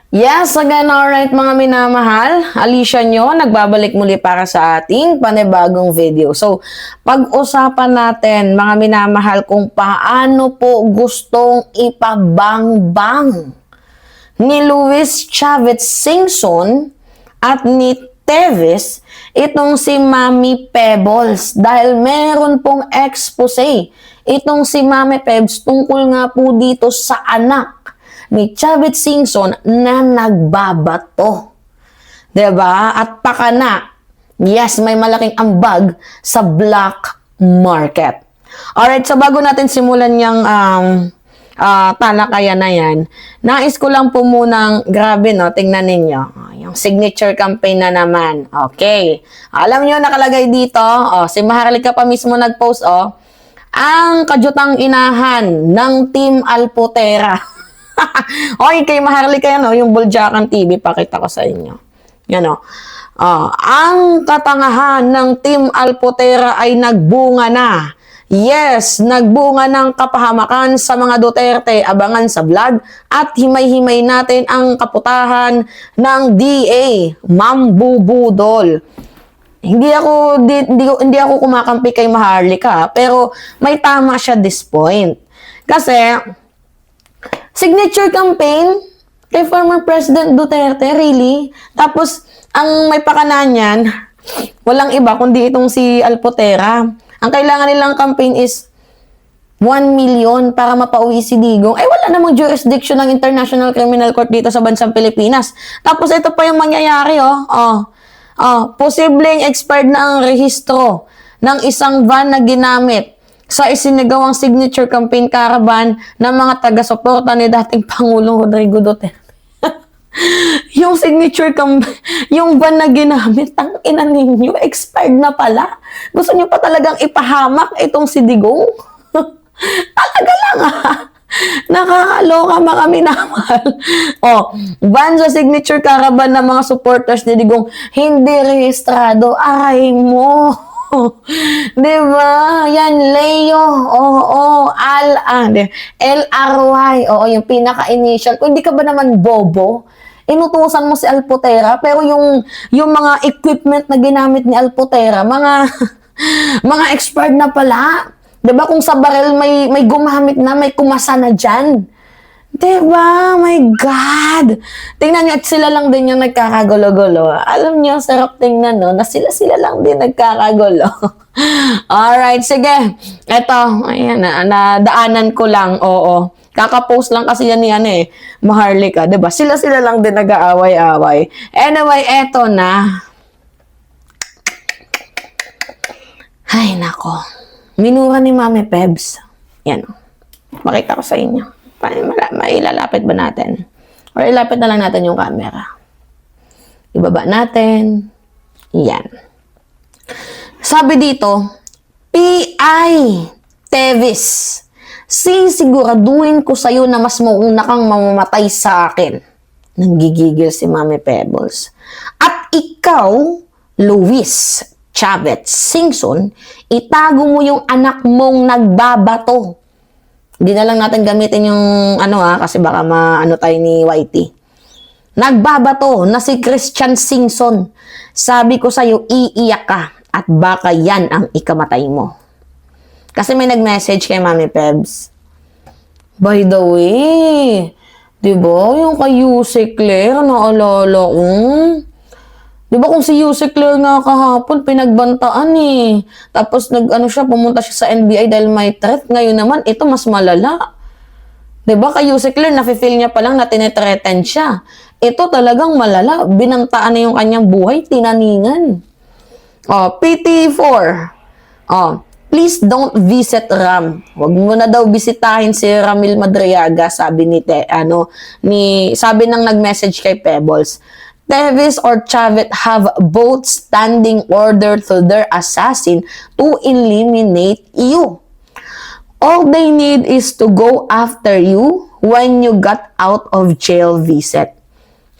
Yes, again, alright mga minamahal. Alicia nyo, nagbabalik muli para sa ating panibagong video. So, pag-usapan natin mga minamahal kung paano po gustong ipabangbang ni Luis Chavez Singson at ni Teves itong si Mami Pebbles dahil meron pong expose itong si Mami Pebbles tungkol nga po dito sa anak ni Chavez Singson na nagbabato. 'Di ba? At pakana, yes, may malaking ambag sa black market. Alright, so bago natin simulan yung talakayan na yan, nais ko lang po munang, grabe no, tingnan ninyo. Yung signature campaign na naman. Okay. Alam nyo, nakalagay dito, si Maharlika pa mismo nag-post, ang kadyutang inahan ng Team Alpotera. Okay, kay Maharlika yan, yung Buljakan TV, pakita ko sa inyo. Yan, ang katangahan ng Team Alpotera ay nagbunga na. Yes, nagbunga ng kapahamakan sa mga Duterte, abangan sa vlog, at himay-himay natin ang kaputahan ng DA, Ma'am Bubudol. Hindi ako kumakampi kay Maharlika, pero may tama siya this point. Kasi signature campaign kay former President Duterte, really? Tapos, ang may pakanan yan, walang iba kundi itong si Alpotera. Ang kailangan nilang campaign is 1 million para mapauwi si Digong. Wala namang jurisdiction ng International Criminal Court dito sa bansang Pilipinas. Tapos, ito pa yung mangyayari, posibleng expired na ang rehistro ng isang van na ginamit sa isinagawang signature campaign caravan ng mga taga-suporta ni dating Pangulong Rodrigo Duterte. Yung signature campaign, yung van na ginamit, ang ina ninyo, expired na pala. Gusto nyo pa talagang ipahamak itong si Digong? Talaga lang Nakakaloka mga minamahal. Van sa signature caravan ng mga supporters ni Digong, hindi rehistrado. Aray mo. Diba? Yan, Leo. LRY. Yung pinaka-initial. Kung hindi ka ba naman bobo, inutusan mo si Alpotera, pero yung mga equipment na ginamit ni Alpotera, mga expired na pala. Diba? Kung sa barrel may gumamit na, may kumasa na dyan. Diba? My God! Tingnan nyo, at sila lang din yung nagkakagulo-gulo. Alam nyo, sarap tingnan, no? Na sila lang din nagkakagulo. Alright, sige. Eto, ayan, nadaanan ko lang, Kaka-post lang kasi yan ni Maharlika, diba? Sila lang din nag-aaway-aaway. Anyway, eto na. Ay, nako. Minura ni Mami Pebs. Yan. Makita ko sa inyo. Mailalapit ba natin? Or ilapit na lang natin yung camera. Ibaba natin. Yan. Sabi dito, P.I. Tevis, sisiguraduhin ko sa'yo na mas mauna kang mamamatay sa akin. Nanggigigil si Mami Pebbles. At ikaw, Luis Chavez Singson, itago mo yung anak mong nagbabato. Hindi na lang natin gamitin yung kasi baka maano tayo ni YT. Nagbabato na si Christian Singson. Sabi ko sa'yo, iiyak ka at baka yan ang ikamatay mo. Kasi may nag-message kay Mami Pebs. By the way, diba yung kay Yuse Claire, naalala ko? Diba kung si Yuse Claire nga kahapon, pinagbantaan Tapos pumunta siya sa NBI dahil may threat. Ngayon naman, ito mas malala. Diba kay Yuse Claire, nafe-feel niya palang na tinetreaten siya. Ito talagang malala. Binantaan na yung kanyang buhay, tinaningan. PT4. Please don't visit Ram. Huwag mo na daw bisitahin si Ramil Madriaga, sabi sabi ng nag-message kay Pebbles. Tevis or Chavez have both standing order to their assassin to eliminate you. All they need is to go after you when you got out of jail visit.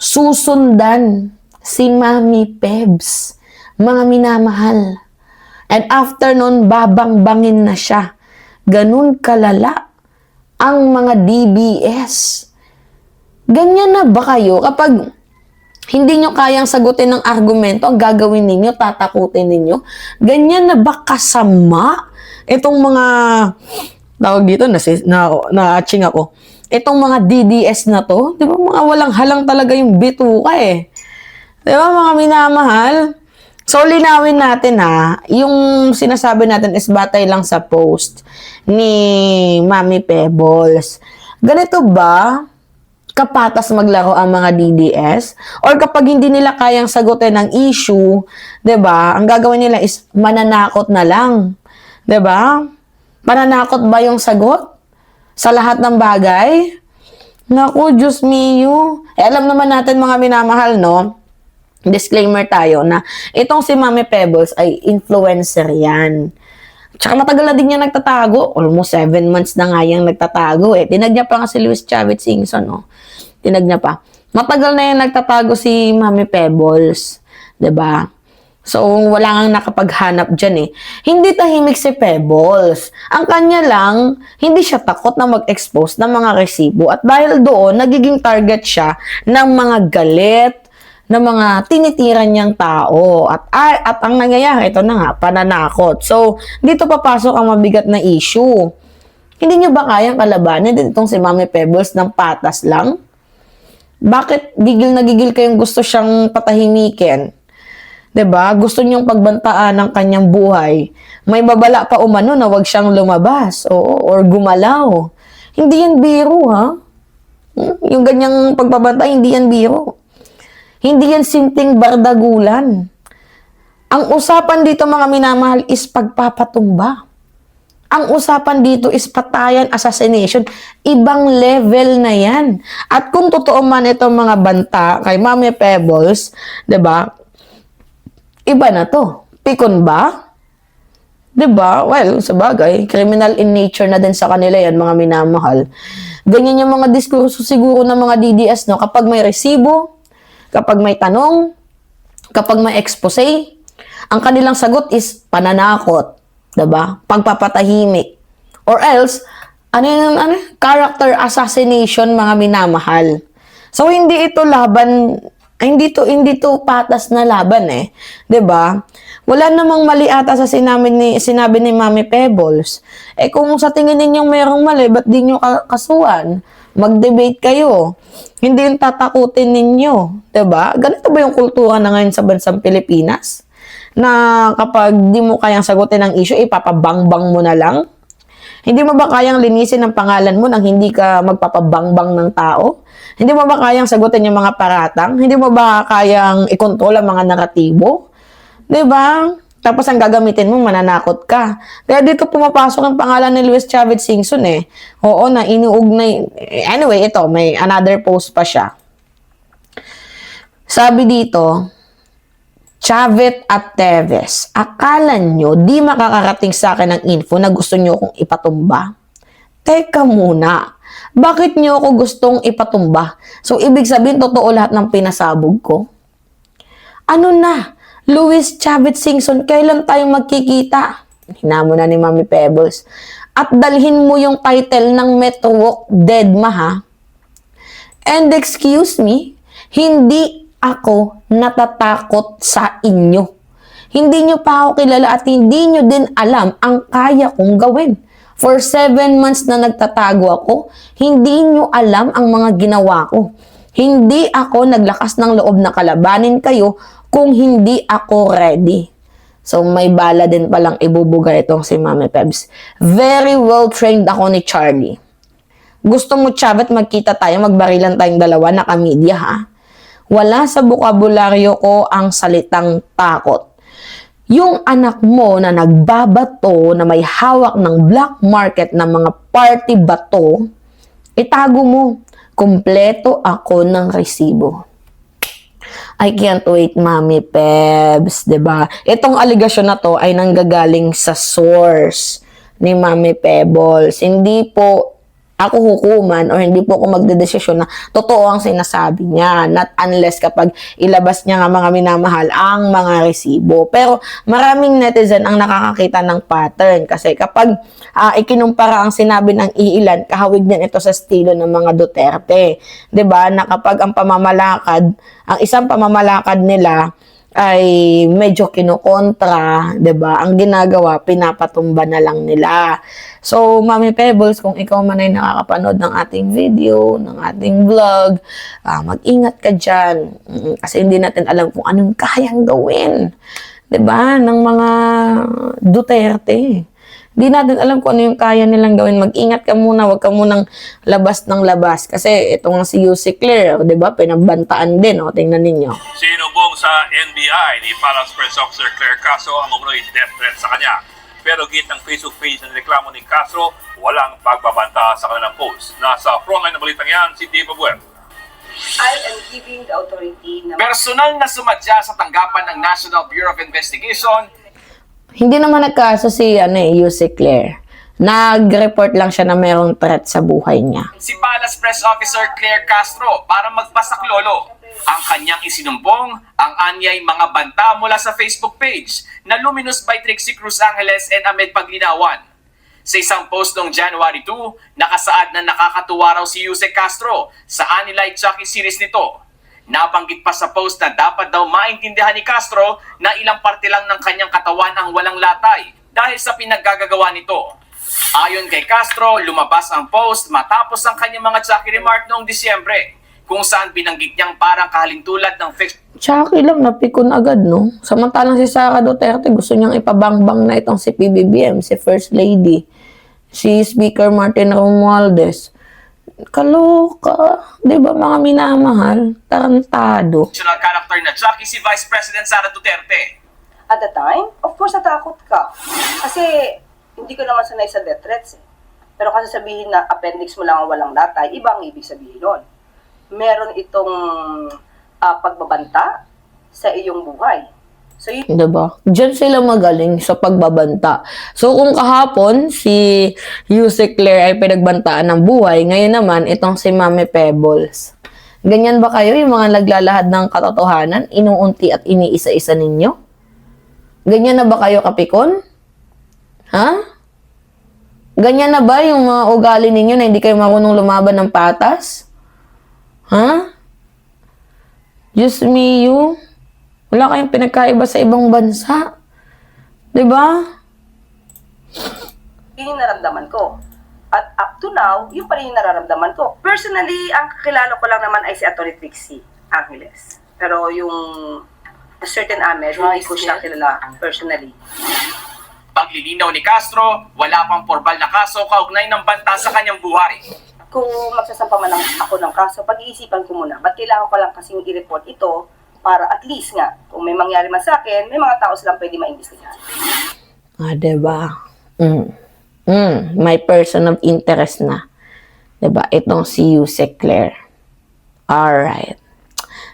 Susundan si Mami Pebs, mga minamahal. And after nun, babangbangin na siya. Ganun kalala ang mga DBS. Ganyan na ba kayo kapag hindi nyo kayang sagutin ng argumento, ang gagawin ninyo, tatakutin ninyo? Ganyan na ba kasama itong mga, tawag dito, na-atching ako, itong mga DDS na to? Di ba, mga walang halang talaga yung bituka eh. Di ba, mga minamahal? So, linawin natin ha, yung sinasabi natin is batay lang sa post ni Mami Pebbles. Ganito ba kapatas maglaro ang mga DDS? Or kapag hindi nila kayang sagutin ng issue, 'di ba? Ang gagawin nila is mananakot na lang. 'Di ba? Mananakot ba yung sagot sa lahat ng bagay? Naku, Diyos mio. Alam naman natin mga minamahal, no? Disclaimer tayo na itong si Mami Pebbles ay influencer yan. Tsaka matagal na din niya nagtatago. Almost 7 months na nga yung nagtatago eh. Tinag niya pa nga si Luis Chavez Singson, no? Tinag niya pa. Matagal na yung nagtatago si Mami Pebbles. 'Di ba? So, wala kang nakapaghanap dyan eh. Hindi tahimik si Pebbles. Ang kanya lang, hindi siya takot na mag-expose ng mga resibo. At dahil doon, nagiging target siya ng mga galit, ng mga tinitiran niyang tao. At ang nangyayari, ito na nga, pananakot. So, dito papasok ang mabigat na issue. Hindi niyo ba kayang kalabanin itong si Mami Pebbles ng patas lang? Bakit gigil na gigil kayong gusto siyang patahimikin? 'Di ba? Gusto niyong pagbantaan ng kanyang buhay. May babala pa umano na wag siyang lumabas, or gumalaw. Hindi yan biro, ha? Yung ganyang pagbabantay, hindi yan biro. Hindi yan simpleng bardagulan. Ang usapan dito, mga minamahal, is pagpapatumba. Ang usapan dito is patayan, assassination. Ibang level na yan. At kung totoo man itong mga banta kay Mami Pebbles, 'di ba? Iba na to. Pikon ba? 'Di ba? Well, sa bagay, criminal in nature na din sa kanila yan, mga minamahal. Ganyan yung mga diskurso siguro ng mga DDS, no? Kapag may resibo, kapag may tanong, kapag may expose, ang kanilang sagot is pananakot, 'di ba? Pagpapatahimik. Or else, character assassination, mga minamahal. So hindi ito laban, hindi to patas na laban eh, 'di ba? Wala namang mali ata sa sinabi ni Mami Pebbles. Eh kung sa tingin ninyong merong mali, ba't di nyo kasuhan? Mag-debate kayo. Hindi yung tatakutin ninyo. 'Di ba? Ganito ba yung kultura na ngayon sa bansang Pilipinas? Na kapag di mo kayang sagutin ang issue, ipapabangbang mo na lang? Hindi mo ba kayang linisin ang pangalan mo nang hindi ka magpapabangbang ng tao? Hindi mo ba kayang sagutin yung mga paratang? Hindi mo ba kayang ikontrol ang mga naratibo? 'Di ba? Tapos ang gagamitin mo, mananakot ka. Kaya dito pumapasok ang pangalan ni Luis Chavez Singson eh. Oo, na inuugnay. Anyway, ito, may another post pa siya. Sabi dito, Chavez at Teves, akala nyo di makakarating sa akin ang info na gusto nyo kong ipatumba? Teka muna, bakit nyo ako gustong ipatumba? So, ibig sabihin, totoo lahat ng pinasabog ko? Ano na? Luis Chavez Singson, kailan tayong magkikita? Hinamo na ni Mami Pebbles. At dalhin mo yung title ng Metro Walk Deadma, ha? And excuse me, hindi ako natatakot sa inyo. Hindi nyo pa ako kilala at hindi nyo din alam ang kaya kong gawin. For 7 months na nagtatago ako, hindi nyo alam ang mga ginawa ko. Hindi ako naglakas ng loob na kalabanin kayo kung hindi ako ready. So, may bala din palang ibubuga itong si Mami Pebs. Very well trained ako ni Charlie. Gusto mo, Chavez, magkita tayo, magbarilan tayong dalawa, naka-media, ha? Wala sa bukabularyo ko ang salitang takot. Yung anak mo na nagbabato, na may hawak ng black market ng mga party bato, itago mo. Kumpleto ako ng resibo. I can't wait, Mami Pebs, 'di ba? Itong aligasyon na to ay nanggagaling sa source ni Mami Pebbles. Hindi po ako hukuman or hindi po ako magdedesisyon na totoo ang sinasabi niya. Not unless kapag ilabas niya nga mga minamahal ang mga resibo. Pero maraming netizen ang nakakakita ng pattern kasi kapag ikinumpara ang sinabi ng iilan, kahawig din ito sa estilo ng mga Duterte. 'Di ba? Na kapag ang isang pamamalakad nila ay medyo kinukontra, 'di ba? Ang ginagawa, pinapatumba na lang nila. So, Mami Pebbles, kung ikaw man ay nakakapanood ng ating video, ng ating vlog, mag-ingat ka dyan. Kasi hindi natin alam kung anong kayang gawin, 'di ba? Ng mga Duterte. Hindi natin alam kung ano yung kaya nilang gawin. Mag-ingat ka muna, wag ka munang labas ng labas. Kasi itong si UC Claire, di ba, pinagbantaan din, o, tingnan ninyo. Sinubong sa NBI ni Palace Press Officer Claire Castro ang umunoy death threat sa kanya. Pero git ng Facebook page ng reklamo ni Castro, walang pagbabanta sa kanilang post. Nasa frontline na balitang yan, si Dave Abuel. I am giving the authority na Personal na sumadya sa tanggapan ng National Bureau of Investigation. Hindi naman nagkaso si UC Claire. Nag-report lang siya na mayroong threat sa buhay niya. Si Palace Press Officer Claire Castro para magpasaklolo. Ang kanyang isinumbong, ang anyay mga banta mula sa Facebook page na Luminous by Trixie Cruz Angeles and Ahmed Paglinawan. Sa isang post noong January 2, nakasaad na nakakatuwa raw si Yuse Castro sa Anilay Chucky series nito. Nabanggit pa sa post na dapat daw maintindihan ni Castro na ilang parte lang ng kanyang katawan ang walang latay dahil sa pinaggagawa nito. Ayon kay Castro, lumabas ang post matapos ang kanyang mga Chucky remark noong Disyembre, kung saan binanggit niyang parang kahalintulad ng Chucky lang, napikon agad, no? Samantalang si Sara Duterte, gusto niyang ipabangbang na itong si PBBM, si First Lady, si Speaker Martin Romualdez. Kaloka, di ba mga minamahal? Tarantado. fictional character na Chucky si Vice President Sara Duterte. at the time, of course natakot ka. Kasi hindi ko naman sanay sa death threats eh. Pero kasi sabihin na appendix mo lang ang walang latay, iba ang ibig sabihin nun. Meron itong pagbabanta sa iyong buhay. So, Diba? Diyan sila magaling sa pagbabanta. So, kung kahapon, si Yuse Claire ay pinagbantaan ng buhay, ngayon naman, itong si Mami Pebbles. Ganyan ba kayo, yung mga naglalahad ng katotohanan, inuunti at iniisa-isa ninyo? Ganyan na ba kayo, kapikon? Ha? Ganyan na ba yung mga ugali ninyo na hindi kayo marunong lumaban ng patas? Ha? Diyos me, you. Wala kayong pinagkaiba sa ibang bansa. Diba? yun yung naramdaman ko. At up to now, yun pa rin yung nararamdaman ko. Personally, ang kakilala ko lang naman ay si Atty. Trixie Angeles. Pero yung certain Ahmed, hindi ko siya kilala personally. Paglilinaw ni Castro, wala pang formal na kaso kaugnay ng banta sa kanyang buhay. Kung magsasampa man ako ng kaso, pag-iisipan ko muna. Ba't kailangan ko lang kasing i-report ito para at least nga, kung may mangyari man sa akin, may mga tao silang pwede maimbestigahan. Diba? May person of interest na. Diba? Itong si Yuse Claire. Alright.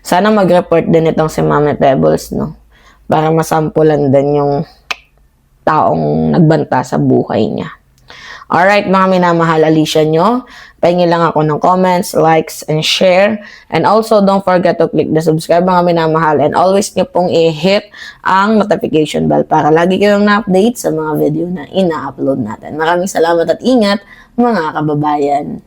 Sana mag-report din itong si Mami Pebbles, no? Para masampulan din yung taong nagbanta sa buhay niya. Alright, mga minamahal Alicia nyo, pahingi lang ako ng comments, likes, and share. And also, don't forget to click the subscribe, mga minamahal. And always nyo pong i-hit ang notification bell para lagi kayong na-update sa mga video na ina-upload natin. Maraming salamat at ingat, mga kababayan.